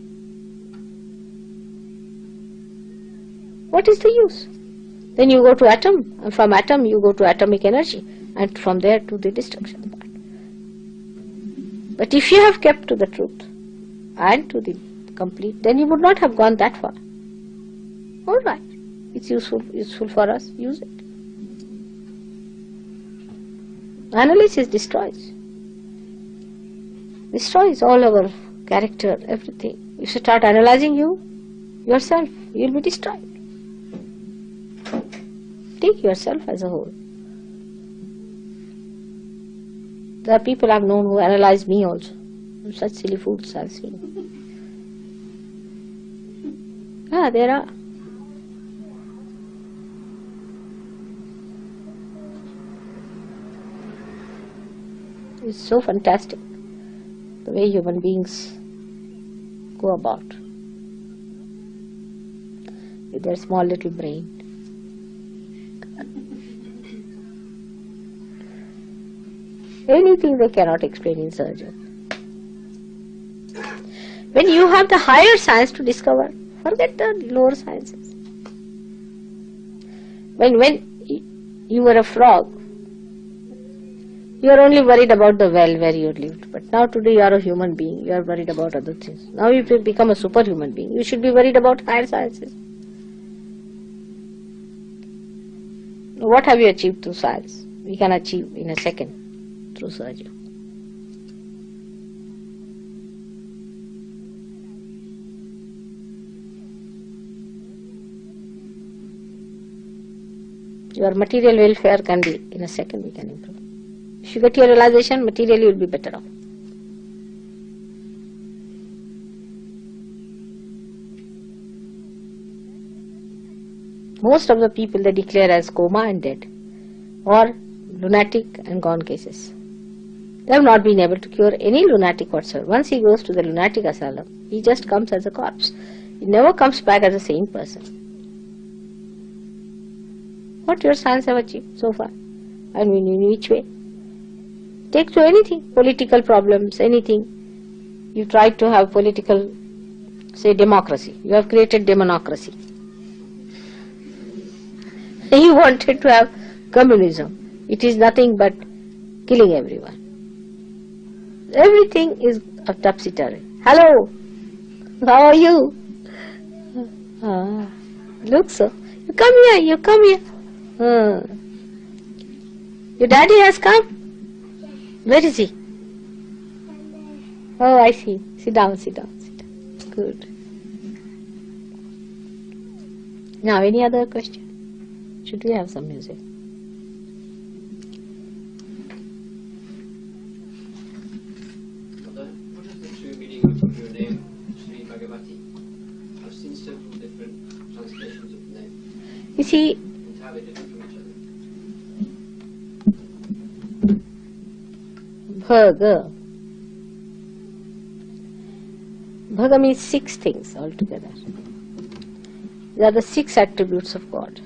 What is the use? Then you go to atom, and from atom you go to atomic energy, and from there to the destruction part. But if you have kept to the truth and to the complete, then you would not have gone that far. All right, it's useful for us, use it. Analysis destroys all our character, everything. If you start analyzing yourself, you will be destroyed. Take yourself as a whole. There are people I have known who analyze me also. Such silly fools I have seen. There are. It's so fantastic the way human beings go about with their small little brain. Anything they cannot explain in surgery. When you have the higher science to discover, forget the lower sciences. When you were a frog, you are only worried about the well where you lived. But now today you are a human being, you are worried about other things. Now you become a superhuman being, you should be worried about higher sciences. What have you achieved through science? We can achieve in a second through surgery. Your material welfare can be, in a second we can improve. If you get your realization, materially you will be better off. Most of the people they declare as coma and dead, or lunatic and gone cases. They have not been able to cure any lunatic whatsoever. Once he goes to the lunatic asylum, he just comes as a corpse. He never comes back as a sane person. What your science have achieved so far? I mean, in which way? Take to anything, political problems, anything. You tried to have political, say, democracy. You have created demonocracy. You wanted to have communism. It is nothing but killing everyone. Everything is topsy-turvy. Hello, how are you? Look so. You come here, you come here. Your daddy has come? Where is he? Oh, I see. Sit down, sit down, sit down. Good. Now, any other question? Should we have some music? What is the true meaning of your name, Sri Bhagavati? I've seen several different translations of the name. You see, Entirely different from each other. Bhaga. Bhaga means 6 things altogether. They are the 6 attributes of God.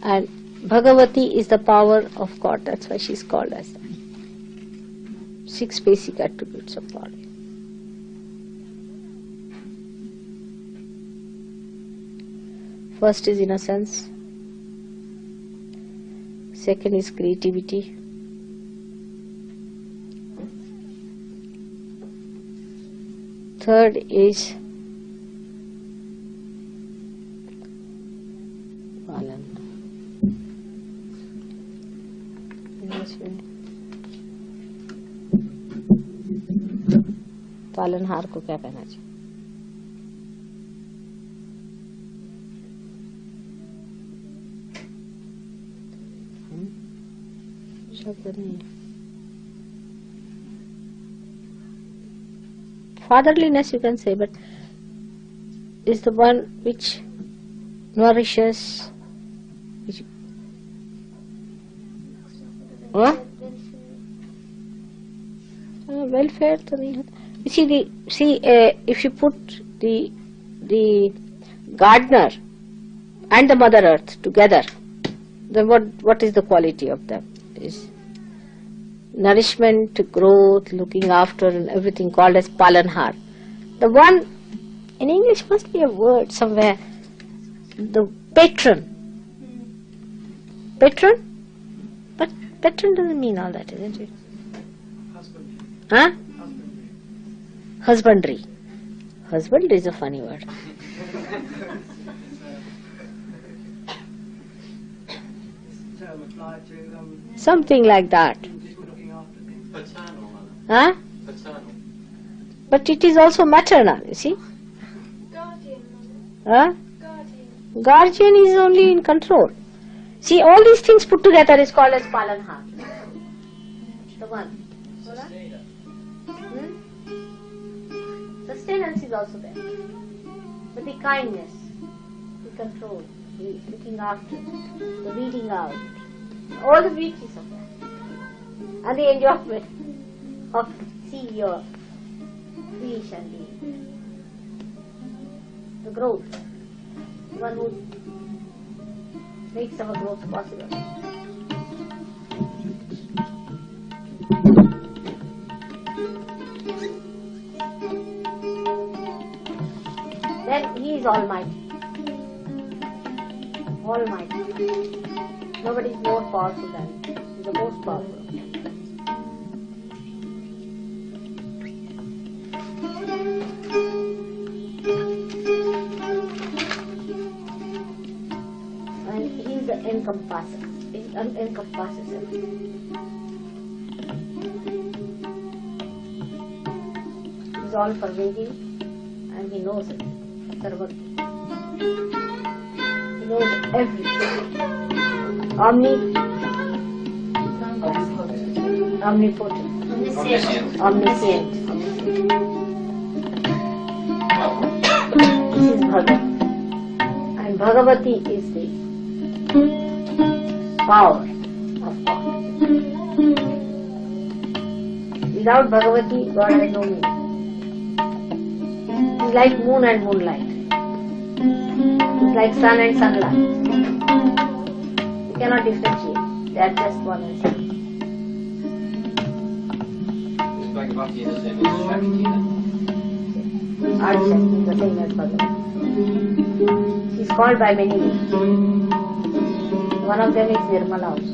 And Bhagavati is the power of God. That's why she's called as that. 6 basic attributes of God. First is innocence. Second is creativity. Third is पालनहार को क्या कहना चाहिए? शब्द नहीं है. Fatherliness you can say, but is the one which nourishes. Which, welfare तो नहीं होता. If you put the gardener and the Mother Earth together, then what is the quality of them? Is nourishment, growth, looking after, and everything called as palanhar. The one in English must be a word somewhere. The patron. Patron? But patron doesn't mean all that, isn't it? Husband. Huh? Husbandry. Husbandry is a funny word. Term applied to Something like that. people looking after things. Paternal, Huh? paternal. But it is also maternal, you see. Guardian. Huh? Guardian. Guardian is only in control. See, all these things put together is called as palanhar. The one. Sustenance is also there. But the kindness, the control, the looking after, the weeding out, all the beauties of that. And the enjoyment of seeing your creation, the growth, the one who makes our growth possible. Then He is Almighty. Almighty. Nobody is more powerful than He. He is the most powerful. And He is the encompasser. He encompasses everything. He is all pervading and He knows it. He knows everything. Omnipotent. Omniscient. This is Bhagavan. And Bhagavati is the power of God. Without Bhagavati, God has no meaning. It is like moon and moonlight. It is like sun and sunlight. You cannot differentiate. They are just one and same. Is Bhagavati the same as Shakti then? Adishakti is the same as Bhagavati. She is called by many names. One of them is Nirmala also.